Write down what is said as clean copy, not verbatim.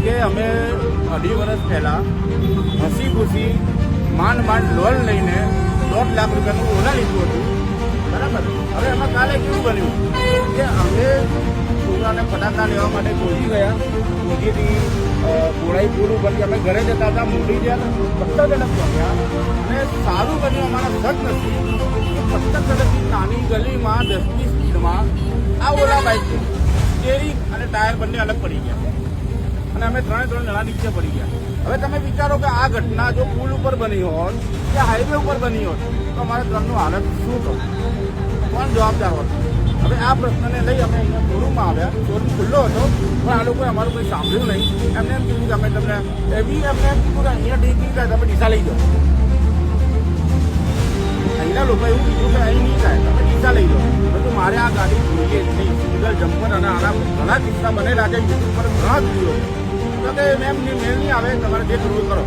કે અમે 2.5 વર્ષ પહેલાં હસી ખુશી માંડ લોન લઈને 1.5 લાખ રૂપિયાનું ઓલા લીધું હતું, બરાબર. હવે એમાં કાલે કેવું બન્યું કે અમે છોકરાને ફટાકડા લેવા માટે પહોંચી ગયા, મોદીથી ગોળાઈ પુલ ઉપરથી અમે ઘરે જતા હતા, મોદી ગયા પત્તરજનક પહોંચ્યા અને સારું બન્યું. અમારા સગ નથી પત્તરજનકની નાની ગલીમાં 10ની સ્પીડમાં આ ઓલા બાઇક છે, સ્ટેરિંગ અને ટાયર બંને અલગ પડી ગયા અને અમે 3 જણા નીચે પડી ગયા. હવે તમે વિચારો કે આ ઘટના જો પુલ ઉપર બની હોત કે હાઈવે ઉપર બની હોત તો અમારા ત્રણનું હાલત શું થયું, કોણ જવાબદાર હોત? હવે આ પ્રશ્નને લઈ અમે અહીંયા શોરૂમમાં આવ્યા. શોરૂમ ખુલ્લો હતો પણ આ લોકોએ અમારું કંઈ સાંભળ્યું નહીં. એમને એમ કીધું કે અમે તમને એમને એમ કીધું કે અહીંયા ડીકી થાય તમે ડીસા લઈ જાઓ. અહીંના લોકોએ એવું કીધું કે અહીં નહીં થાય, તમે ડીસા લઈ જાઓ. બધું મારે આ ગાડી જોઈએ જ નહીં. સિંગલ જમ્પર અને આના ઘણા કિસ્સા બનેલા છે, યુટ્યુબ પર ઘણા જ વિડીયો. તો કે મેમ મેળ નહીં આવે, તમારે જે કરવું કરો.